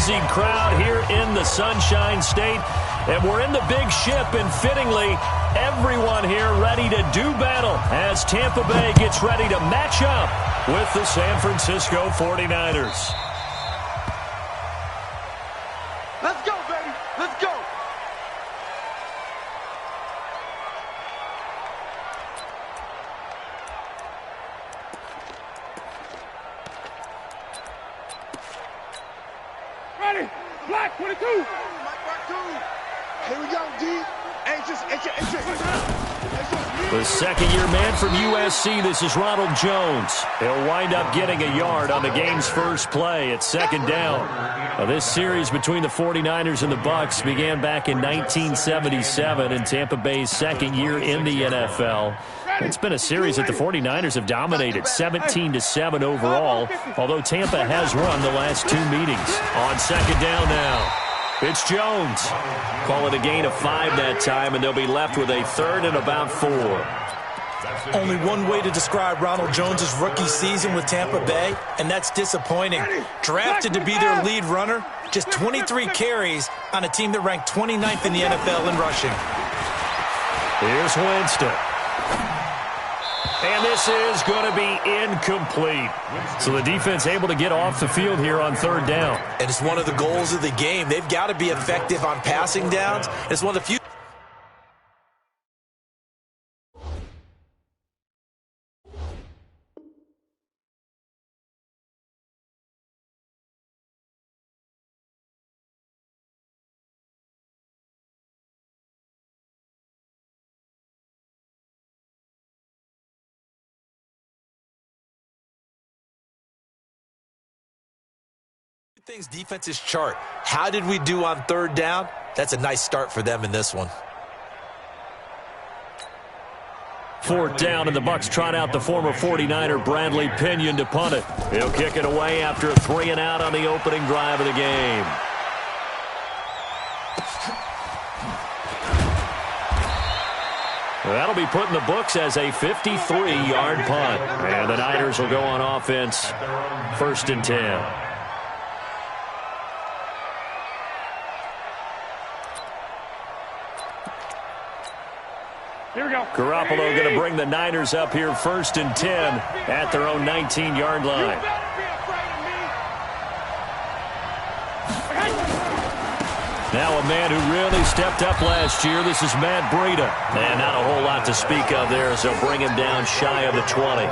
amazing crowd here in the Sunshine State. And we're in the big ship, and fittingly, everyone here ready to do battle as Tampa Bay gets ready to match up with the San Francisco 49ers. Let's go, baby. Let's go. Ready. Black 22. Here we go, D. The second-year man from USC, this is Ronald Jones. He'll wind up getting a yard on the game's first play at second down. Now, this series between the 49ers and the Bucs began back in 1977 in Tampa Bay's second year in the NFL. It's been a series that the 49ers have dominated, 17-7 overall, although Tampa has won the last two meetings. On second down now, it's Jones. Call it a gain of 5 that time, and they'll be left with a third and about 4. Only one way to describe Ronald Jones' rookie season with Tampa Bay, and that's disappointing. Drafted to be their lead runner, just 23 carries on a team that ranked 29th in the NFL in rushing. Here's Winston. And this is going to be incomplete. So the defense able to get off the field here on third down. And it's one of the goals of the game. They've got to be effective on passing downs. It's one of the few. Things defenses chart. How did we do on third down? That's a nice start for them in this one. Fourth down, and the Bucs trot out the former 49er Bradley Pinion to punt it. He'll kick it away after a 3 and out on the opening drive of the game. That'll be put in the books as a 53-yard punt. And the Niners will go on offense, first and 10. Here we go. Garoppolo going to bring the Niners up here first and 10 at their own 19-yard line. Now a man who really stepped up last year. This is Matt Breida. And not a whole lot to speak of there, so bring him down shy of the 20.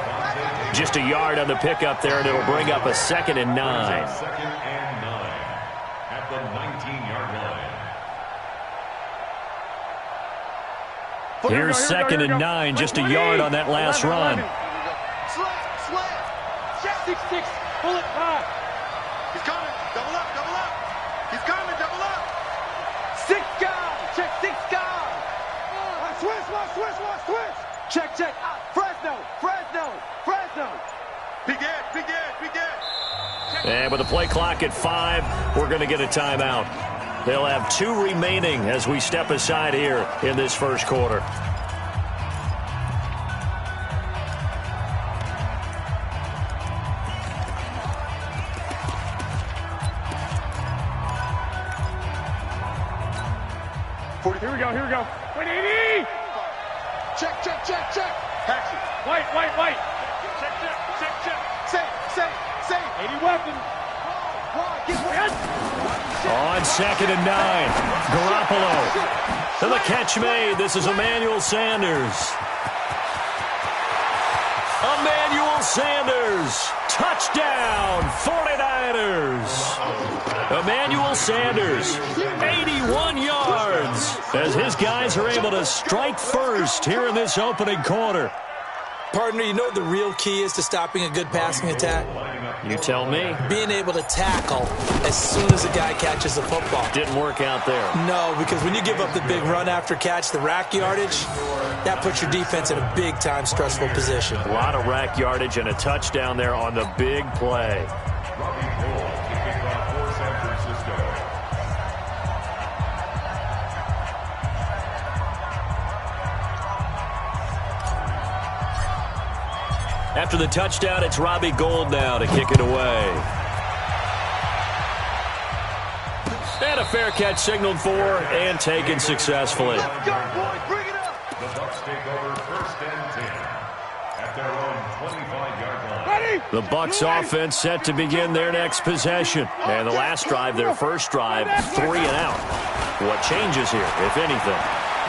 Just a yard on the pickup there, and it'll bring up a second and 9. Second and 9 at the 19-yard line. Here's second and 9, just a yard on that last run. Check 6-6. Bullet high. He's coming. Double up, double up. He's coming, double up. 6 guys. Check 6 guys. Switch. Check. Fresno. Big Ed. And with the play clock at 5, we're going to get a timeout. They'll have 2 remaining as we step aside here in this first quarter. Here we go. 180. Check. Action. White. Check. Safe. 80 weapons. On second and 9, Garoppolo. And the catch made. This is Emmanuel Sanders. Touchdown, 49ers. Emmanuel Sanders, 81 yards, as his guys are able to strike first here in this opening quarter. Partner, you know what the real key is to stopping a good passing attack? You tell me. Being able to tackle as soon as a guy catches the football. Didn't work out there. No, because when you give up the big run after catch, the rack yardage, that puts your defense in a big-time stressful position. A lot of rack yardage and a touchdown there on the big play. After the touchdown, it's Robbie Gould now to kick it away. And a fair catch signaled for and taken successfully. Let's go, boys. Bring it up. The Bucs take over 1st and 10 at their own 25-yard line. Ready? The Bucs offense set to begin their next possession. And the last drive, their first drive, 3 and out. What changes here, if anything?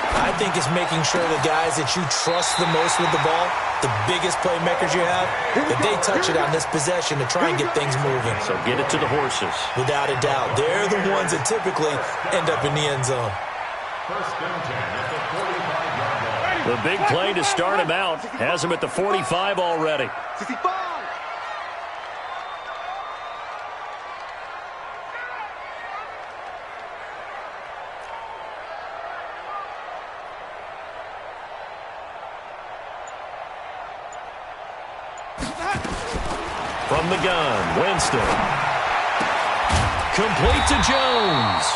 I think it's making sure the guys that you trust the most with the ball, the biggest playmakers you have, that they touch it on this possession to try and get things moving. So get it to the horses. Without a doubt, they're the ones that typically end up in the end zone. 1st and 10 at the 45-yard line. The big play to start him out has him at the 45 already. 65. From the gun, Winston. Complete to Jones.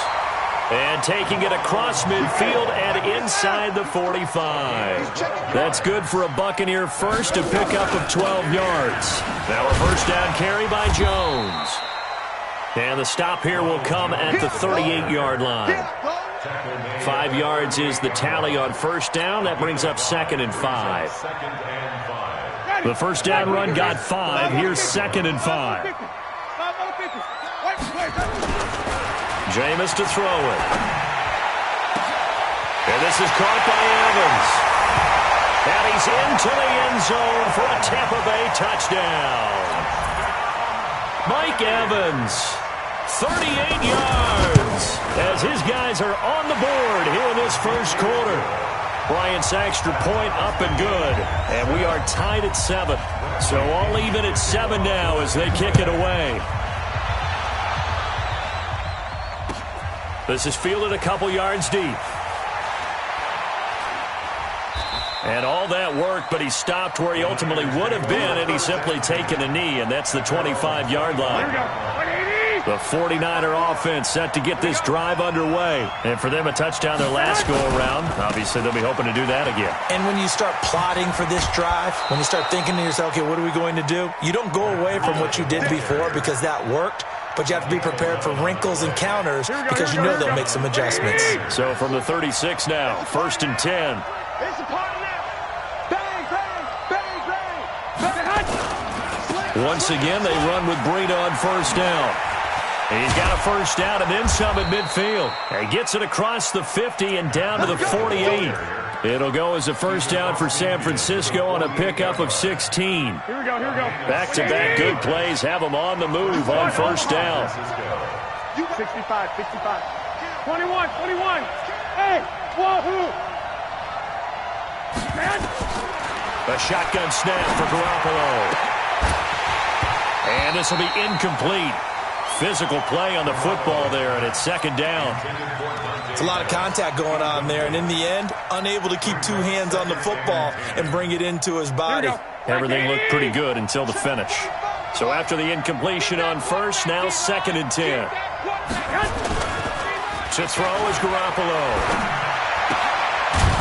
And taking it across midfield and inside the 45. That's good for a Buccaneer first, a pickup of 12 yards. Now a first down carry by Jones. And the stop here will come at the 38-yard line. 5 yards is the tally on first down. That brings up 2nd and 5. 2nd and 5. The first down run got 5. Here's 2nd and 5. Jameis to throw it. And this is caught by Evans. And he's into the end zone for a Tampa Bay touchdown. Mike Evans, 38 yards, as his guys are on the board here in this first quarter. Bryant's extra point up and good. And we are tied at 7. So all even at 7 now as they kick it away. This is fielded a couple yards deep. And all that work, but he stopped where he ultimately would have been, and he's simply taken a knee, and that's the 25-yard line. The 49er offense set to get this drive underway. And for them, a touchdown their last go-around. Obviously, they'll be hoping to do that again. And when you start plotting for this drive, when you start thinking to yourself, okay, what are we going to do? You don't go away from what you did before because that worked. But you have to be prepared for wrinkles and counters because you know they'll make some adjustments. So from the 36 now, 1st and 10. It's a party now. Bang, bang, bang, bang. Once again, they run with Breida on first down. He's got a first down and then some at midfield. He gets it across the 50 and down to the 48. It'll go as a first down for San Francisco on a pickup of 16. Here we go, here we go. Back-to-back good plays have them on the move on first down. 65, 65. 21, 21. Hey, wahoo. Man. A shotgun snap for Garoppolo. And this will be incomplete. Physical play on the football there, and it's 2nd down. It's a lot of contact going on there, and in the end, unable to keep 2 hands on the football and bring it into his body. Everything looked pretty good until the finish. So after the incompletion on first, now 2nd and 10. To throw is Garoppolo.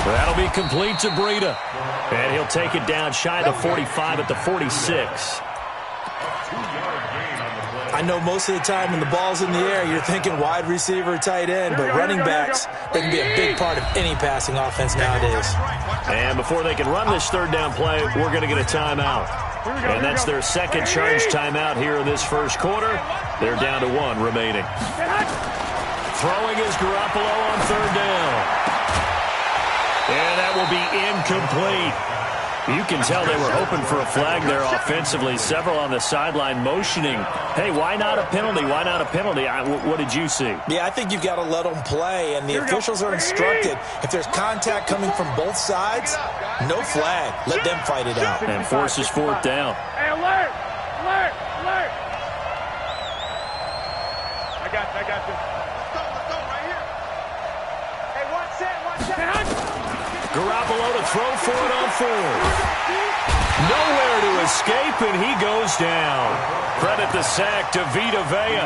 That'll be complete to Breida. And he'll take it down shy of the 45 at the 46. I know most of the time when the ball's in the air, you're thinking wide receiver, tight end, but running backs, they can be a big part of any passing offense nowadays. And before they can run this 3rd down play, we're going to get a timeout. And that's their 2nd charge timeout here in this first quarter. They're down to 1 remaining. Throwing is Garoppolo on 3rd down. And that will be incomplete. You can tell they were hoping for a flag there offensively. Several on the sideline motioning, hey, why not a penalty? Why not a penalty? What did you see? Yeah, I think you've got to let them play, and the officials are instructed. If there's contact coming from both sides, no flag. Let them fight it out. And forces 4th down. Hey, alert! Alert! Alert! I got you. Let's go right here. Hey, one set. Garoppolo to throw for it on 4th. Nowhere to escape, and he goes down. Credit the sack to Vita Vea.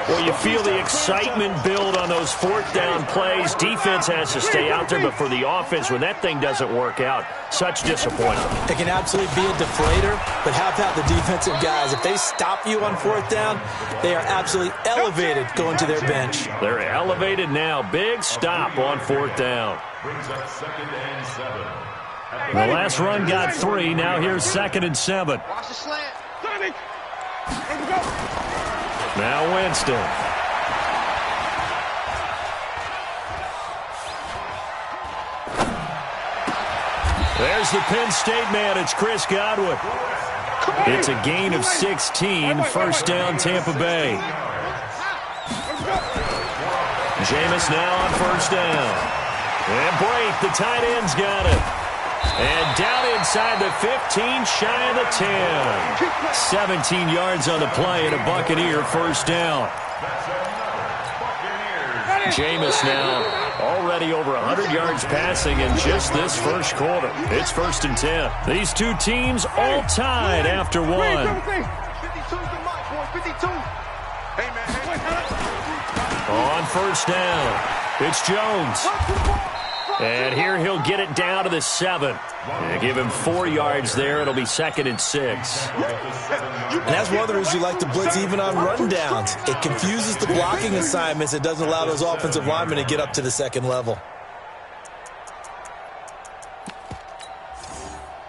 Well, you feel the excitement build on those fourth down plays. Defense has to stay out there, but for the offense, when that thing doesn't work out, such disappointment. It can absolutely be a deflator, but how about the defensive guys? If they stop you on fourth down, they are absolutely elevated going to their bench. They're elevated now. Big stop on fourth down. Brings up 2nd and 7. The last run got 3. Now here's 2nd and 7. Watch the slant. Now Winston. There's the Penn State man. It's Chris Godwin. It's a gain of 16. First down, Tampa Bay. Jameis now on first down. And Brake, the tight end's got it. And down inside the 15, shy of the 10. 17 yards on the play and a Buccaneer first down. Jameis now already over 100 yards passing in just this first quarter. It's 1st and 10. These two teams all tied after one. 52 On first down, it's Jones. And here he'll get it down to the 7. And give him 4 yards there. It'll be 2nd and 6. And that's one of the reasons you like to blitz even on rundowns. It confuses the blocking assignments. It doesn't allow those offensive linemen to get up to the second level.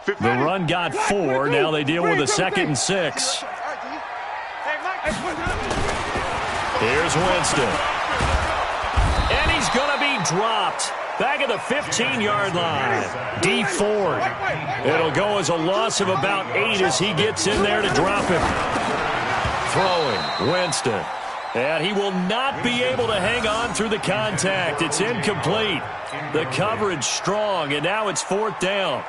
The run got 4. Now they deal with a 2nd and 6. Here's Winston. And he's going to be dropped. Back at the 15-yard line. D Ford. It'll go as a loss of about 8 as he gets in there to drop him. Throwing, Winston. And he will not be able to hang on through the contact. It's incomplete. The coverage strong, and now it's 4th down.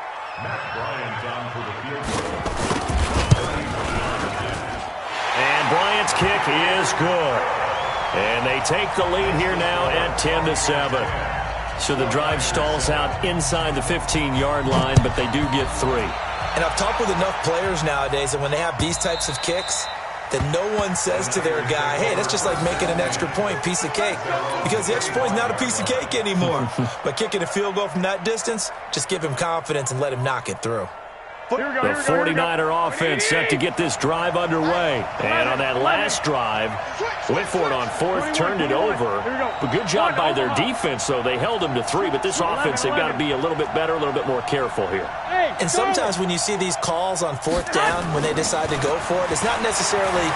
And Bryant's kick is good. And they take the lead here now at 10-7. So the drive stalls out inside the 15-yard line, but they do get 3. And I've talked with enough players nowadays that when they have these types of kicks, that no one says to their guy, hey, that's just like making an extra point, piece of cake. Because the extra point's not a piece of cake anymore. But kicking a field goal from that distance, just give him confidence and let him knock it through. The 49er offense set to get this drive underway. And on that last drive, went for it on 4th, turned it over. A good job by their defense, though. They held them to 3, but this offense, they've got to be a little bit better, a little bit more careful here. And sometimes when you see these calls on 4th down, when they decide to go for it, it's not necessarily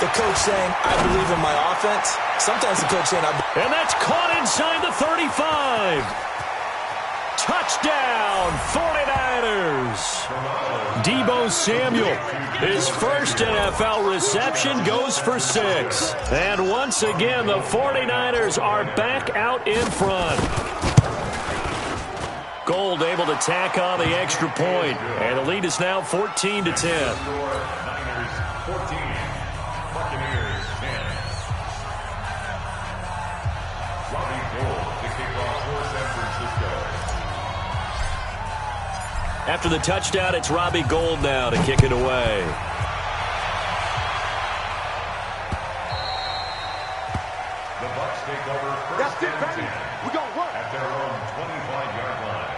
the coach saying, I believe in my offense. Sometimes the coach saying, and that's caught inside the 35. Touchdown, 49ers. Deebo Samuel, his first NFL reception, goes for 6. And once again, the 49ers are back out in front. Gold able to tack on the extra point, and the lead is now 14-10. Niners 14, Buccaneers 10. Robbie Gould to kick off for San Francisco. After the touchdown, it's Robbie Gould now to kick it away. The Bucs take over first and 10 at their own 25-yard line.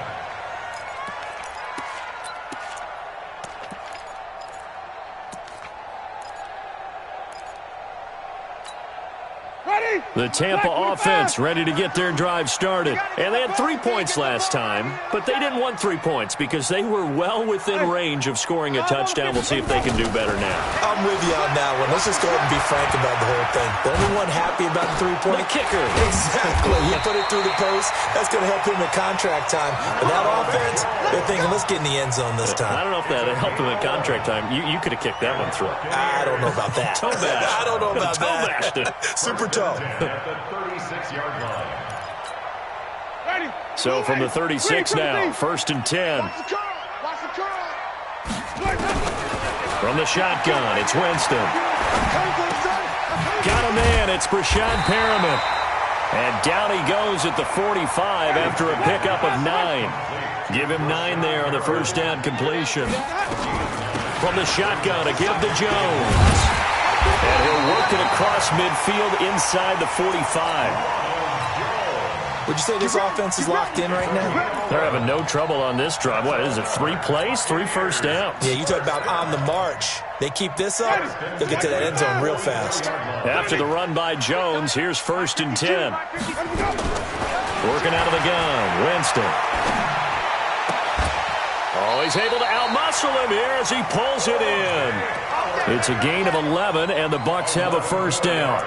The Tampa offense ready to get their drive started. And they had 3 points last time, but they didn't want 3 points because they were well within range of scoring a touchdown. We'll see if they can do better now. I'm with you on that one. Let's just go ahead and be frank about the whole thing. The only one happy about the 3-point? The kicker. Exactly. He put it through the post. That's going to help him at contract time. But that offense, they're thinking, let's get in the end zone this time. I don't know if that helped him at contract time. You could have kicked that one through. I don't know about that. Toe bash. I don't know about that. Super toe. At the 36-yard line. So from the 36 now, 1st and 10. From the shotgun, it's Winston. Got a man, it's Brashad Perriman. And down he goes at the 45 after a pickup of 9. Give him 9 there on the first down completion. From the shotgun, a give to Jones. And he'll work it across midfield inside the 45. Would you say this offense is locked in right now? They're having no trouble on this drive. What is it, 3 plays, 3 first downs? Yeah, you talk about on the march. They keep this up, they'll get to that end zone real fast. After the run by Jones, here's 1st and 10. Working out of the gun, Winston. Oh, he's able to outmuscle him here as he pulls it in. It's a gain of 11, and the Bucs have a 1st down.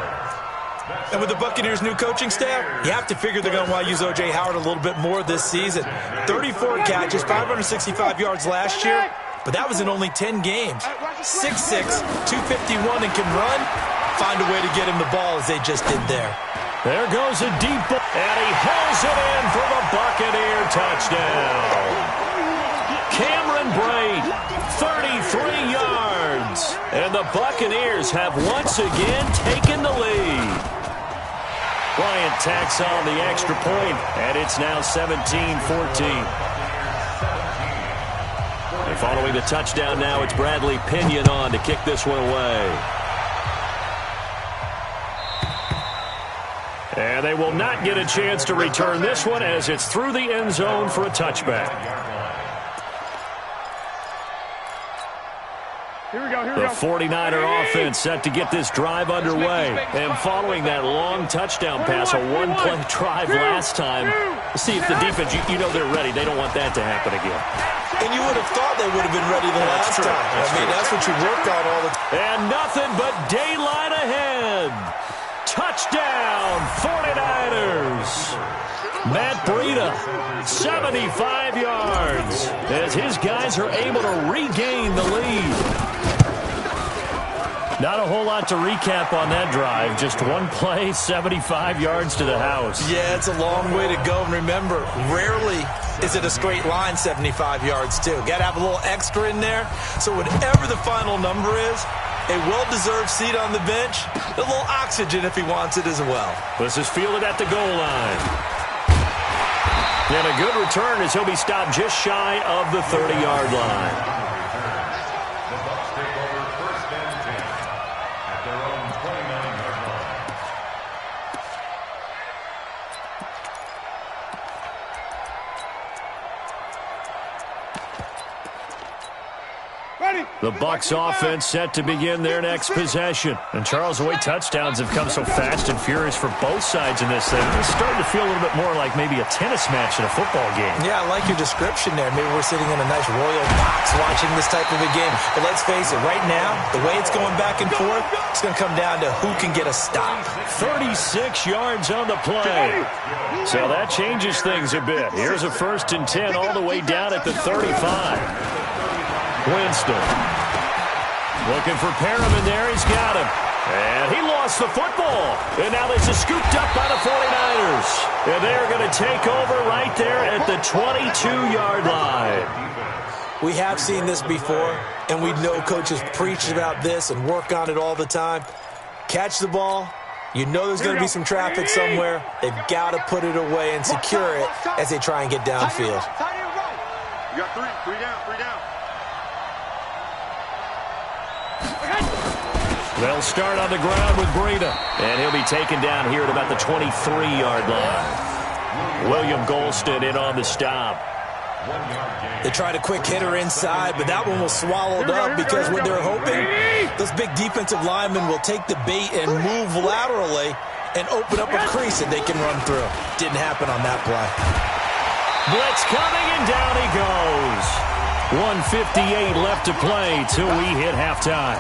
And with the Buccaneers' new coaching staff, you have to figure they're going to want to use O.J. Howard a little bit more this season. 34 catches, 565 yards last year, but that was in only 10 games. 6'6", 251, and can run. Find a way to get him the ball as they just did there. There goes a deep ball, and he hauls it in for the Buccaneer touchdown. Cameron Braid, 33 yards. And the Buccaneers have once again taken the lead. Bryant tacks on the extra point, and it's now 17-14. And following the touchdown now, it's Bradley Pinion on to kick this one away. And they will not get a chance to return this one as it's through the end zone for a touchback. The 49er offense set to get this drive underway. And following that long touchdown pass, a one-play drive last time, see if the defense, you know they're ready. They don't want that to happen again. And you would have thought they would have been ready the last time. That's what you work on all the time. And nothing but daylight ahead. Touchdown, 49ers. Matt Breida, 75 yards, as his guys are able to regain the lead. Not a whole lot to recap on that drive. Just one play, 75 yards to the house. Yeah, it's a long way to go. And remember, rarely is it a straight line 75 yards, too. Got to have a little extra in there. So whatever the final number is, a well-deserved seat on the bench, a little oxygen if he wants it as well. This is fielded at the goal line. And a good return as he'll be stopped just shy of the 30-yard line. The Bucs offense set to begin their next possession. And Charles, the way touchdowns have come so fast and furious for both sides in this thing, it's starting to feel a little bit more like maybe a tennis match in a football game. Yeah, I like your description there. Maybe we're sitting in a nice royal box watching this type of a game. But let's face it, right now, the way it's going back and forth, it's going to come down to who can get a stop. 36 yards on the play. So that changes things a bit. Here's a 1st and 10 all the way down at the 35. Winston looking for Perriman there. He's got him. And he lost the football. And now this is scooped up by the 49ers. And they're going to take over right there at the 22-yard line. We have seen this before, and we know coaches preach about this and work on it all the time. Catch the ball. You know there's going to be some traffic somewhere. They've got to put it away and secure it as they try and get downfield. You got three down. They'll start on the ground with Breida. And he'll be taken down here at about the 23-yard line. William Golston in on the stop. They tried a quick hitter inside, but that one was swallowed up because what they're hoping, those big defensive linemen will take the bait and move laterally and open up a crease that they can run through. Didn't happen on that play. Blitz coming, and down he goes. 1:58 left to play till we hit halftime.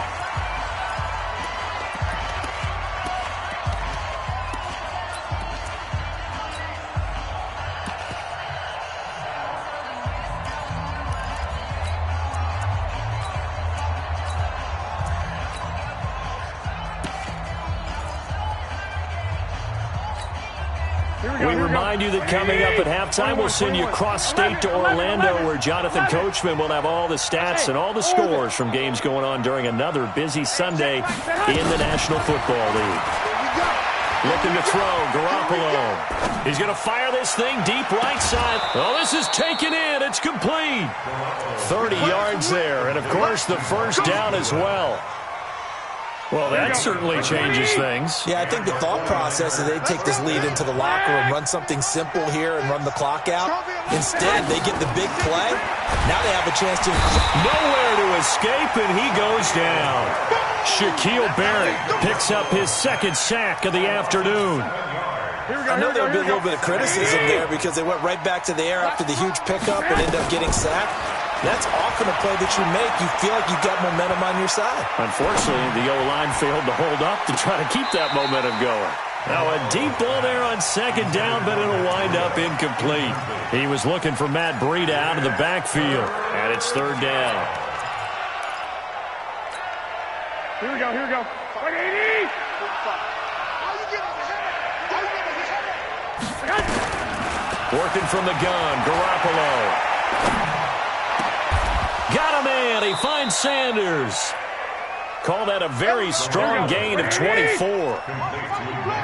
We remind you that coming up at halftime, we'll send you cross-state to Orlando, where Jonathan Coachman will have all the stats and all the scores from games going on during another busy Sunday in the National Football League. Looking to throw, Garoppolo. He's going to fire this thing deep right side. Oh, this is taken in. It's complete. 30 yards there, and, of course, the 1st down as well. Well, that certainly changes things. Yeah, I think the thought process is they take this lead into the locker room, run something simple here, and run the clock out. Instead, they get the big play. Now they have a chance to... Nowhere to escape, and he goes down. Shaquille Barrett picks up his second sack of the afternoon. I know there'll be a little bit of criticism there because they went right back to the air after the huge pickup and end up getting sacked. That's often a play that you make. You feel like you've got momentum on your side. Unfortunately, the O-line failed to hold up to try to keep that momentum going. Now a deep ball there on second down, but it'll wind up incomplete. He was looking for Matt Breida out of the backfield, and it's third down. Here we go, here we go. 180! Working from the gun, Garoppolo. Got a man. He finds Sanders. Call that a very strong gain of 24.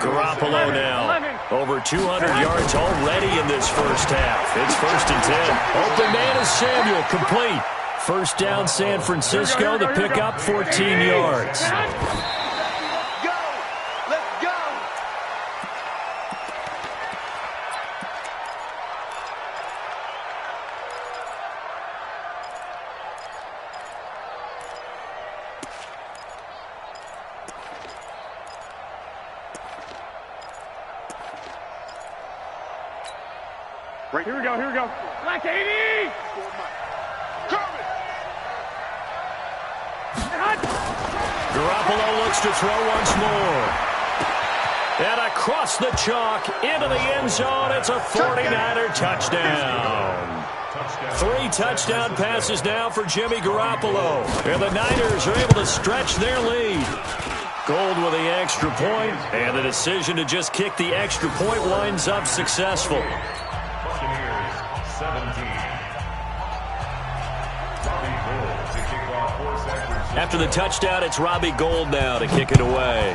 Garoppolo now. Over 200 yards already in this first half. It's 1st and 10. Open man is Samuel. Complete. First down, San Francisco. The pickup, 14 yards. Here we go, here we go. Black 80! Garoppolo looks to throw once more. And across the chalk into the end zone. It's a 49er touchdown. 3 touchdown passes now for Jimmy Garoppolo. And the Niners are able to stretch their lead. Gold with the extra point, and the decision to just kick the extra point winds up successful. After the touchdown, it's Robbie Gould now to kick it away.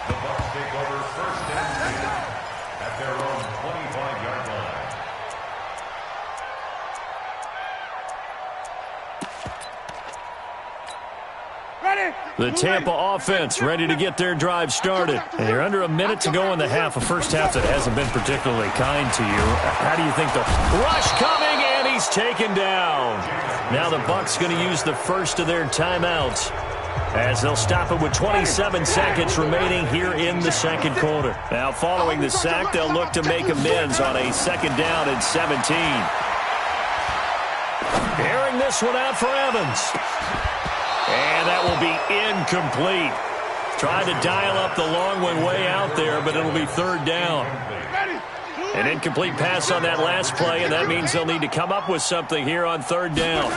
The Bucs take over 1st and 10 at their own 25-yard line. Ready! The Tampa offense ready to get their drive started. And you're under a minute to go in the half, a first half that hasn't been particularly kind to you. How do you think the rush coming, and he's taken down. Now the Bucs going to use the first of their timeouts as they'll stop it with 27 seconds remaining here in the second quarter. Now following the sack, they'll look to make amends on a 2nd down and 17. Airing this one out for Evans. And that will be incomplete. Tried to dial up the long one way out there, but it'll be 3rd down. An incomplete pass on that last play, and that means they'll need to come up with something here on 3rd down.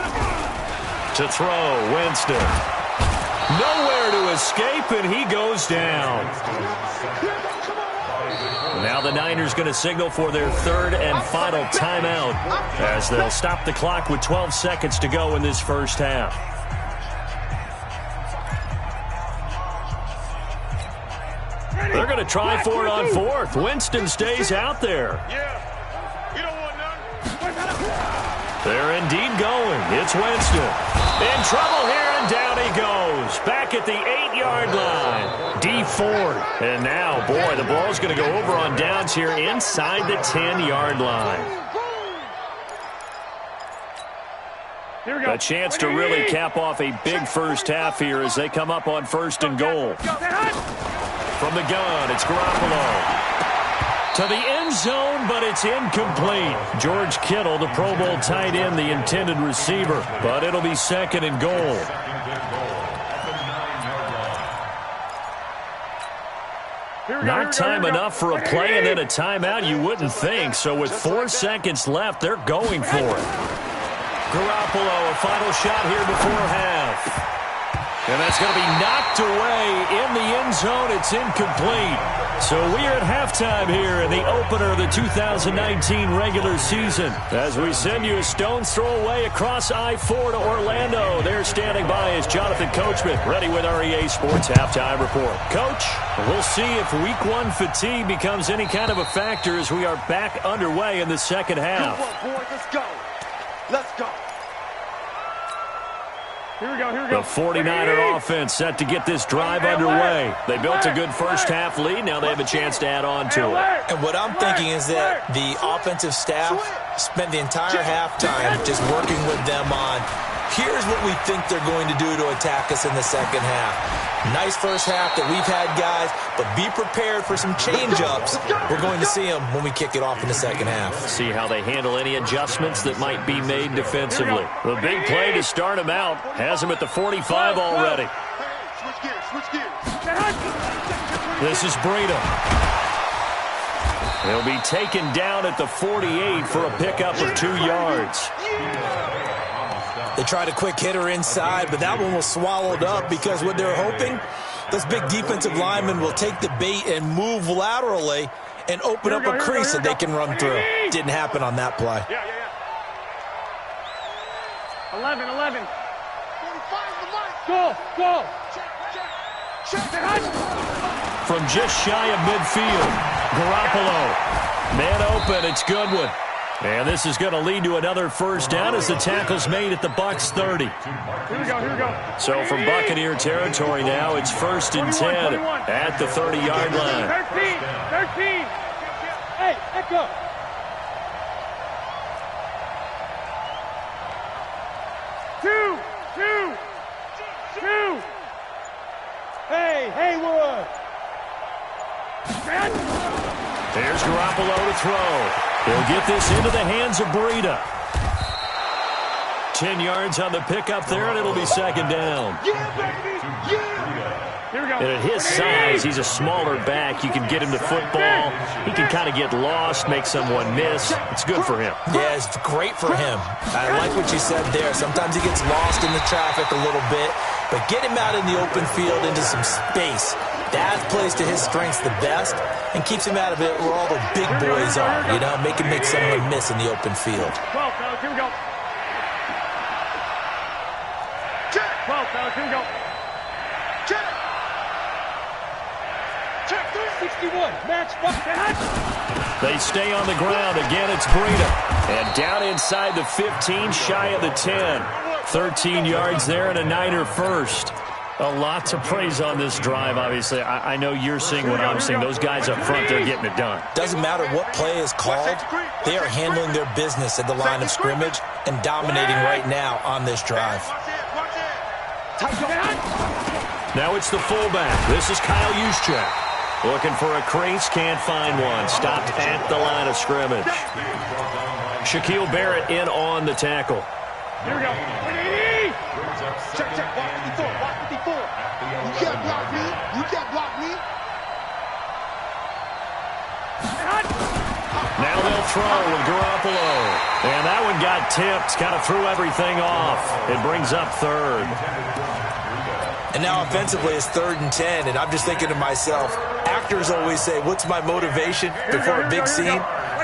To throw, Winston. Nowhere to escape, and he goes down. Now the Niners going to signal for their 3rd and final timeout as they'll stop the clock with 12 seconds to go in this first half. They're going to try for it on 4th. Winston stays out there. Yeah. You don't want none. They're indeed going. It's Winston. In trouble here, and down he goes. Back at the 8-yard line. D Ford. And now, boy, the ball's going to go over on downs here inside the 10-yard line. A chance to really cap off a big first half here as they come up on 1st and goal. From the gun, it's Garoppolo. To the end zone, but it's incomplete. George Kittle, the Pro Bowl tight end, the intended receiver. But it'll be 2nd and goal. Not time enough for a play and then a timeout, you wouldn't think. So with 4 seconds left, they're going for it. Garoppolo, a final shot here before half. And that's going to be knocked away in the end zone. It's incomplete. So we are at halftime here in the opener of the 2019 regular season. As we send you a stone's throw away across I-4 to Orlando. There standing by is Jonathan Coachman, ready with our EA Sports Halftime Report. Coach, we'll see if Week 1 fatigue becomes any kind of a factor as we are back underway in the second half. Come on, boys, let's go. Let's go. Here we go, here we go. The 49er offense set to get this drive underway. They built a good first-half lead. Now they have a chance to add on to it. And what I'm thinking is that the offensive staff spent the entire halftime just working with them on, here's what we think they're going to do to attack us in the second half. Nice first half that we've had, guys, but be prepared for some change-ups. We're going to see them when we kick it off in the second half. See how they handle any adjustments that might be made defensively. The big play to start him out has him at the 45 already. Switch gears, switch gears. This is Breida. He'll be taken down at the 48 for a pickup of 2 yards. They tried a quick hitter inside, but that one was swallowed up because what they're hoping, those big defensive linemen will take the bait and move laterally and open up a crease that they can run through. Didn't happen on that play. 11. Go. From just shy of midfield, Garoppolo. Man open, it's Goodwin. And this is going to lead to another first down as the tackle's made at the Bucs 30. Here we go. So from Buccaneer territory now, it's 1st and 10 at the 30-yard line. 13. Hey, echo. Two. Hey, Haywood. There's Garoppolo to throw. He'll get this into the hands of Breida. 10 yards on the pickup there, and it'll be second down. And at his size, he's a smaller back. You can get him to football. He can kind of get lost, make someone miss. It's good for him. Yeah, it's great for him. I like what you said there. Sometimes he gets lost in the traffic a little bit, but get him out in the open field into some space. That plays to his strengths the best and keeps him out of it where all the big boys are, you know, make someone miss in the open field. 12, fellas, here we go. 12, fellas, here we go. Check 361, match, They stay on the ground. Again, it's Breida. And down inside the 15, shy of the 10. 13 yards there and a Niner first. A lot to praise on this drive, obviously. I know you're seeing what I'm seeing. Those guys up front, they're getting it done. Doesn't matter what play is called. They are handling their business at the line of scrimmage and dominating right now on this drive. Now it's the fullback. This is Kyle Juszczyk. Looking for a crease, can't find one. Stopped at the line of scrimmage. Shaquille Barrett in on the tackle. Here we go. Check, block 54. You can't block me. Now they'll throw with Garoppolo. And that one got tipped. Kind of threw everything off. It brings up third. And now offensively it's 3rd and 10. And I'm just thinking to myself, actors always say, what's my motivation before a big scene?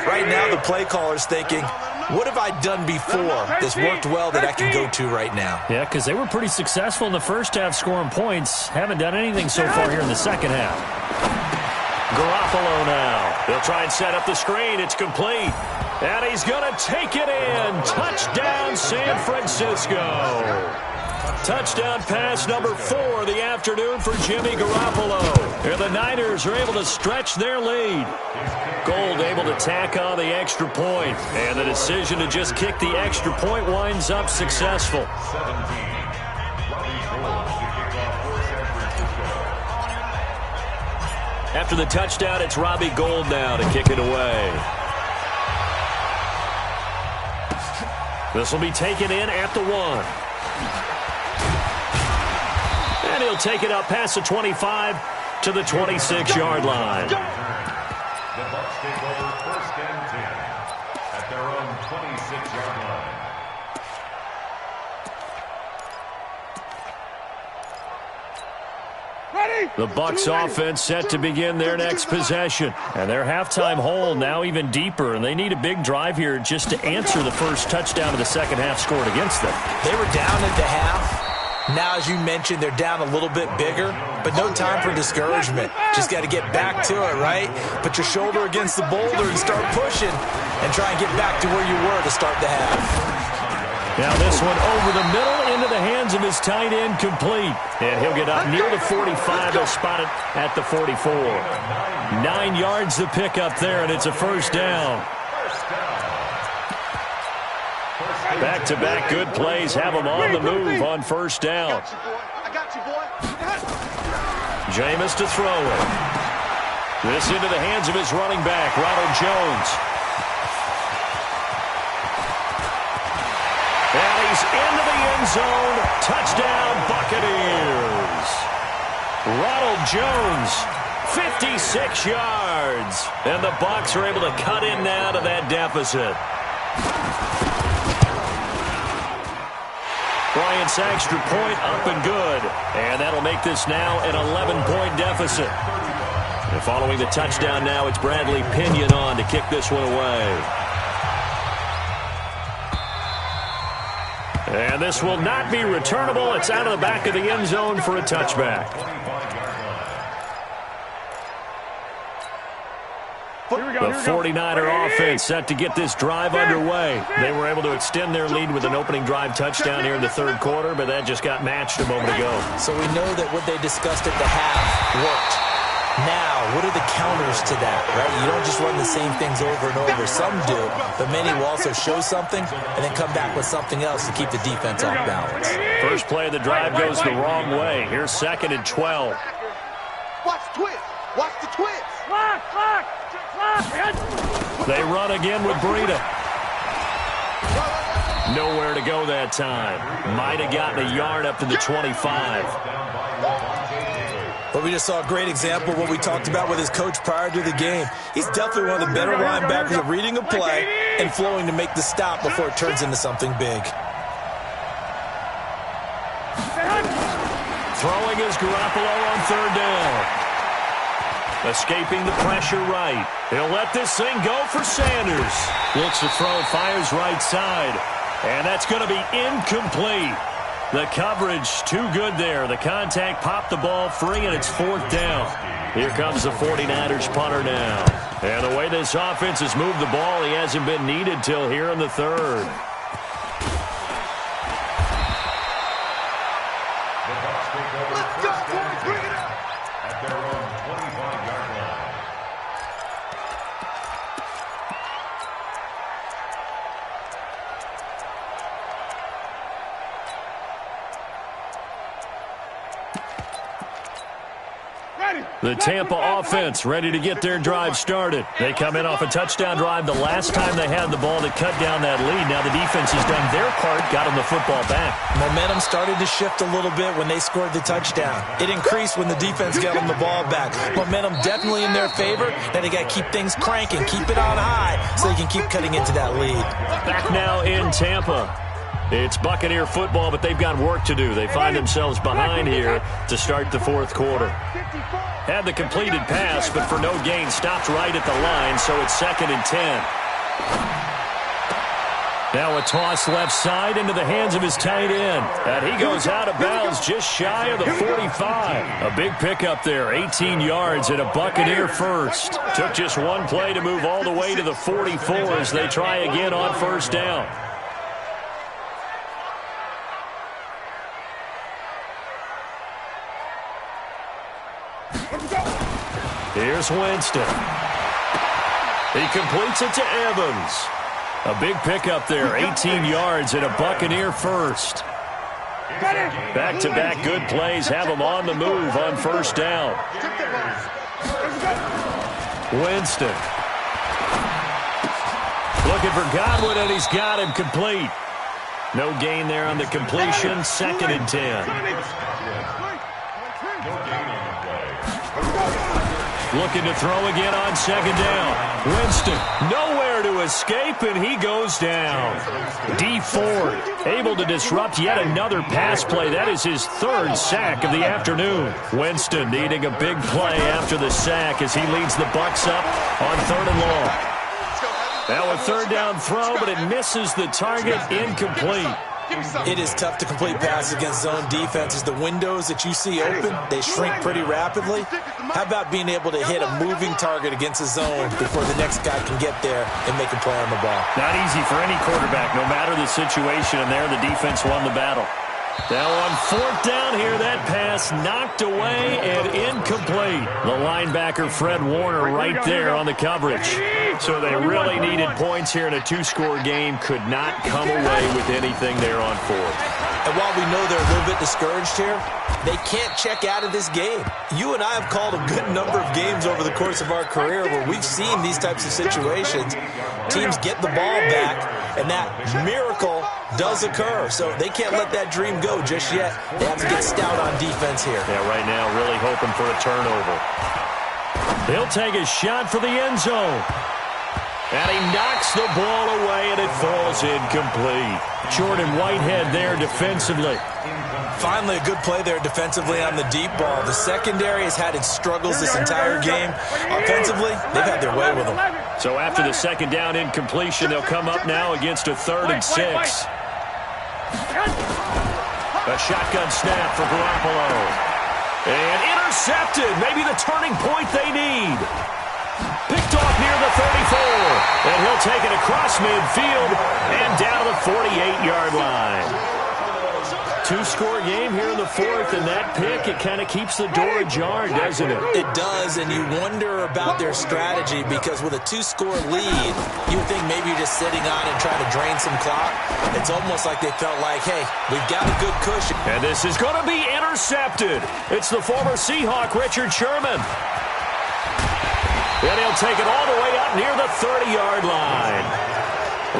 Right now the play caller's thinking, what have I done before that's worked well that I can go to right now? Yeah, because they were pretty successful in the first half scoring points. Haven't done anything so far here in the second half. Garoppolo now. They'll try and set up the screen. It's complete. And he's going to take it in. Touchdown, San Francisco. Touchdown pass number 4 of the afternoon for Jimmy Garoppolo. And the Niners are able to stretch their lead. Gold able to tack on the extra point. And the decision to just kick the extra point winds up successful. After the touchdown, it's Robbie Gould now to kick it away. This will be taken in at the 1. And he'll take it up past the 25 to the 26-yard line. The Bucs take over 1st and 10 at their own 26-yard line. The Bucs offense set to begin their next possession. And their halftime hole now even deeper, and they need a big drive here just to answer the first touchdown of the second half scored against them. They were down at the half. Now, as you mentioned, they're down a little bit bigger, but no time for discouragement. Just got to get back to it, right? Put your shoulder against the boulder and start pushing and try and get back to where you were to start the half. Now this one over the middle into the hands of his tight end, complete. And he'll get up near the 45. He'll spot it at the 44. 9 yards to pick up there, and it's a first down. Back-to-back good plays have him on the move on first down. I got you, boy. Jameis to throw it. This into the hands of his running back, Ronald Jones. And he's into the end zone. Touchdown, Buccaneers. Ronald Jones, 56 yards. And the Bucs are able to cut in now to that deficit. Bryant Saxter point up and good. And that'll make this now an 11-point deficit. And following the touchdown now, it's Bradley Pinion on to kick this one away. And this will not be returnable. It's out of the back of the end zone for a touchback. The 49er offense set to get this drive underway. They were able to extend their lead with an opening drive touchdown here in the third quarter, but that just got matched a moment ago. So we know that what they discussed at the half worked. Now, what are the counters to that, right? You don't just run the same things over and over. Some do, but many will also show something and then come back with something else to keep the defense off balance. First play of the drive goes the wrong way. Here's 2nd and 12. Watch the twist. Watch the twist. They run again with Breida. Nowhere to go that time. Might have gotten a yard up to the 25. But we just saw a great example of what we talked about with his coach prior to the game. He's definitely one of the better linebackers at reading a play and flowing to make the stop before it turns into something big. Throwing is Garoppolo on 3rd down. Escaping the pressure right. He'll let this thing go for Sanders. Looks to throw, fires right side. And that's going to be incomplete. The coverage too good there. The contact popped the ball free, and it's 4th down. Here comes the 49ers punter now. And the way this offense has moved the ball, he hasn't been needed till here in the 3rd. Let's go, boys. Bring it up. At their own 25-yard line. The Tampa offense ready to get their drive started. They come in off a touchdown drive the last time they had the ball to cut down that lead. Now the defense has done their part, got them the football back. Momentum started to shift a little bit when they scored the touchdown. It increased when the defense got them the ball back. Momentum definitely in their favor. Now they got to keep things cranking, keep it on high so they can keep cutting into that lead. Back now in Tampa. It's Buccaneer football, but they've got work to do. They find themselves behind here to start the 4th quarter. Had the completed pass, but for no gain, stopped right at the line, so it's 2nd and 10. Now a toss left side into the hands of his tight end. And he goes out of bounds just shy of the 45. A big pickup there, 18 yards and a Buccaneer first. Took just one play to move all the way to the 44 as they try again on 1st down. Here's Winston. He completes it to Evans. A big pickup there, 18 yards and a Buccaneer first. Back-to-back good plays have him on the move on 1st down. Winston. Looking for Godwin, and he's got him complete. No gain there on the completion, 2nd and 10. Looking to throw again on 2nd down. Winston, nowhere to escape, and he goes down. D Ford, able to disrupt yet another pass play. That is his 3rd sack of the afternoon. Winston needing a big play after the sack as he leads the Bucs up on 3rd and long. Now a 3rd down throw, but it misses the target, incomplete. It is tough to complete passes against zone defenses. The windows that you see open, they shrink pretty rapidly. How about being able to hit a moving target against a zone before the next guy can get there and make a play on the ball? Not easy for any quarterback, no matter the situation, and there the defense won the battle. Now on fourth down here, that pass knocked away and incomplete. The linebacker, Fred Warner, right there on the coverage. So they really needed points here in a two-score game. Could not come away with anything there on fourth. And while we know they're a little bit discouraged here, they can't check out of this game. You and I have called a good number of games over the course of our career where we've seen these types of situations. Teams get the ball back, and that miracle does occur. So they can't let that dream go just yet. They have to get stout on defense here. Yeah, right now really hoping for a turnover. He'll take a shot for the end zone. And he knocks the ball away, and it falls incomplete. Jordan Whitehead there defensively. Finally, a good play there defensively on the deep ball. The secondary has had its struggles this entire game. Offensively, they've had their way with them. So after the second down incompletion, they'll come up now against a 3rd and 6. A shotgun snap for Garoppolo. And intercepted. Maybe the turning point they need. Picked off near the 34. And he'll take it across midfield and down to the 48-yard line. Two-score game here in the fourth, and that pick, it kind of keeps the door ajar, doesn't it? It does, and you wonder about their strategy because with a two-score lead, you would think maybe you're just sitting on and trying to drain some clock. It's almost like they felt like, hey, we've got a good cushion. And this is going to be intercepted. It's the former Seahawk, Richard Sherman. And he'll take it all the way up near the 30-yard line.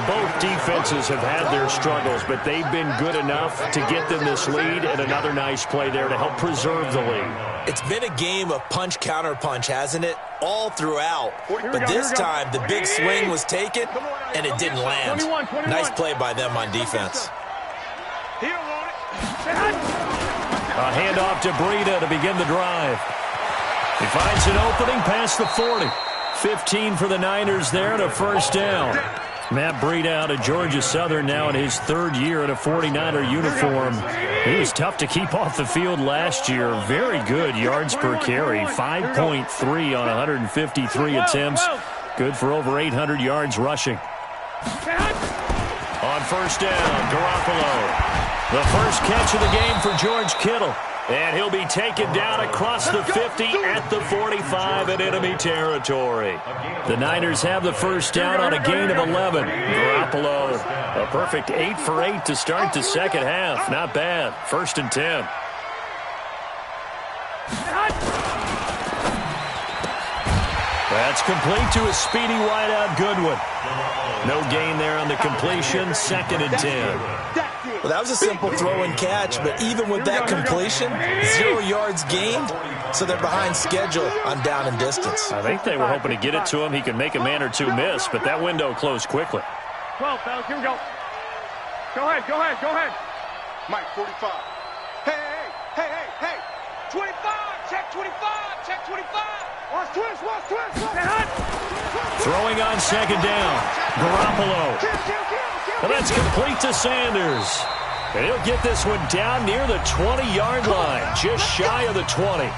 Both defenses have had their struggles, but they've been good enough to get them this lead, and another nice play there to help preserve the lead. It's been a game of punch-counter-punch, hasn't it? All throughout. But this time, the big swing was taken, and it didn't land. Nice play by them on defense. A handoff to Breida to begin the drive. He finds an opening past the 40. 15 for the Niners there and a first down. Matt Breida out of Georgia Southern now in his 3rd year in a 49er uniform. He was tough to keep off the field last year. Very good yards per carry. 5.3 on 153 attempts. Good for over 800 yards rushing. On first down, Garoppolo. The first catch of the game for George Kittle. And he'll be taken down across the 50 at the 45 in enemy territory. The Niners have the first down on a gain of 11. Garoppolo, a perfect 8 for 8 to start the second half. Not bad. 1st and 10. That's complete to a speedy wideout Goodwin. No gain there on the completion. 2nd and 10. Well, that was a simple throw and catch, but even with that completion, 0 yards gained, so they're behind schedule on down and distance. I think they were hoping to get it to him. He could make a man or two miss, but that window closed quickly. 12, fellas, here we go. Go ahead, go ahead, go ahead. Mike, 45. Hey. 25, check 25, check 25. Watch twist. Throwing on second down. Garoppolo. And that's complete to Sanders. And he'll get this one down near the 20-yard line, just shy of the 20.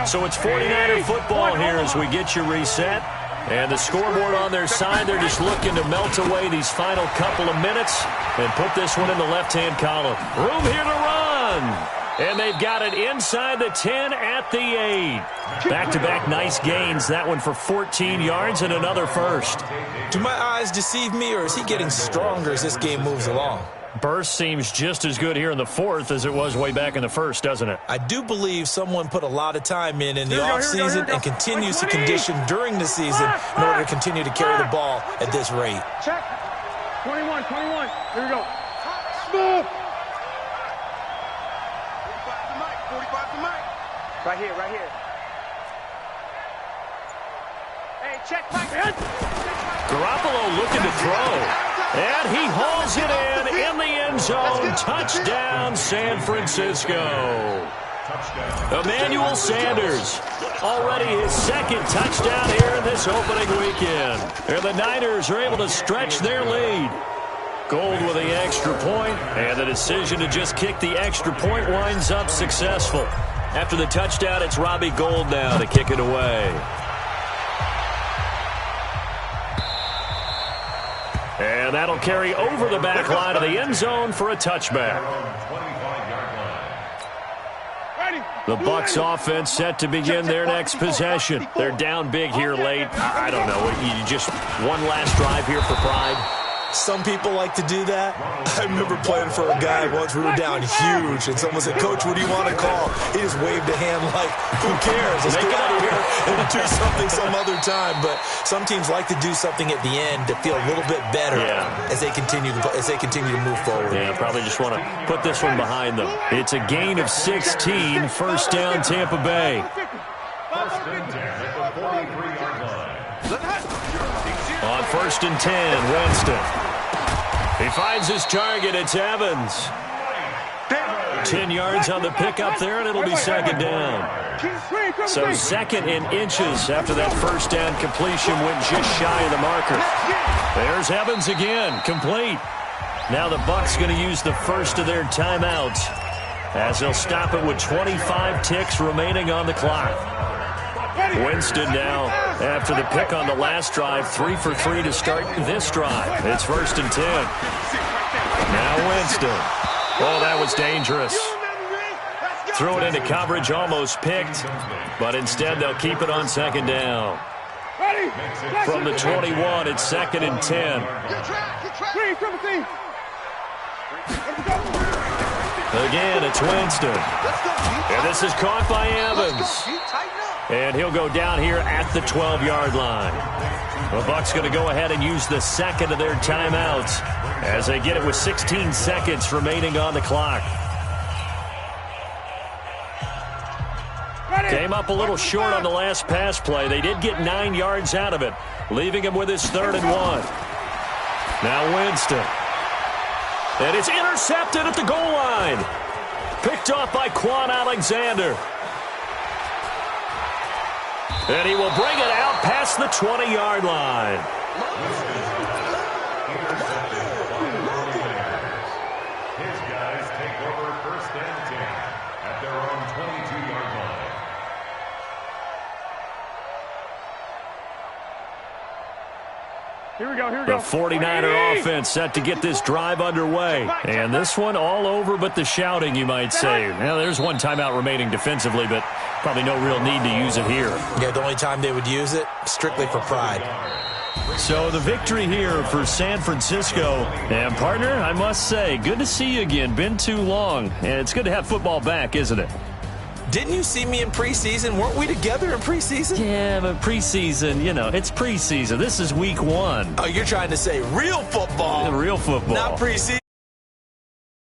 So it's 49er football here as we get you reset. And the scoreboard on their side, they're just looking to melt away these final couple of minutes and put this one in the left-hand column. Room here to run. And they've got it inside the 10 at the 8. Back-to-back nice gains. That one for 14 yards and another first. Do my eyes deceive me, or is he getting stronger as this game moves along? Burst seems just as good here in the fourth as it was way back in the first, doesn't it? I do believe someone put a lot of time in the offseason and continues to condition during the season in order to continue to carry the ball at this rate. Check. 21. Here we go. Smooth. 45 to Mike. Right here. Hey, check Mike. Garoppolo looking to throw. And he hauls it in the end zone. Touchdown, San Francisco. Emmanuel Sanders, already his 2nd touchdown here in this opening weekend. And the Niners are able to stretch their lead. Gold with the extra point, and the decision to just kick the extra point winds up successful. After the touchdown, it's Robbie Gould now to kick it away. And that'll carry over the back line of the end zone for a touchback. The Bucs offense set to begin their next possession. They're down big here late. I don't know. You just one last drive here for pride. Some people like to do that. I remember playing for a guy once. We were down huge, and someone said, "Coach, what do you want to call?" He just waved a hand like, "Who cares? Let's get out of here and do something some other time." But some teams like to do something at the end to feel a little bit better as they continue to move forward. Yeah, probably just want to put this one behind them. It's a gain of 16. First down, Tampa Bay. First and 10 at the 43-yard line. On first and 10, Winston. He finds his target. It's Evans. 10 yards on the pickup there, and it'll be second down. So second in inches after that first down completion went just shy of the marker. There's Evans again, complete. Now the Bucs going to use the first of their timeouts as they'll stop it with 25 ticks remaining on the clock. Winston now, after the pick on the last drive, 3 for 3 to start this drive. It's first and 10. Now Winston. Oh, that was dangerous. Threw it into coverage, almost picked, but instead they'll keep it on second down. From the 21, it's second and 10. Again, it's Winston. And this is caught by Evans. And he'll go down here at the 12-yard line. The Bucs going to go ahead and use the second of their timeouts as they get it with 16 seconds remaining on the clock. Came up a little short on the last pass play. They did get 9 yards out of it, leaving him with his 3rd and 1. Now Winston. And it's intercepted at the goal line. Picked off by Quan Alexander. And he will bring it out past the 20-yard line. Intercepted by the 49ers. His guys take over first and 10 at their own 22-yard line. Here we go. The 49er offense set to get this drive underway. And this one all over but the shouting, you might say. Now, there's one timeout remaining defensively, but probably no real need to use it here. Yeah, the only time they would use it, strictly for pride. So the victory here for San Francisco. And, partner, I must say, good to see you again. Been too long. And it's good to have football back, isn't it? Didn't you see me in preseason? Weren't we together in preseason? Yeah, but preseason, it's preseason. This is week 1. Oh, you're trying to say real football. Real football. Not preseason.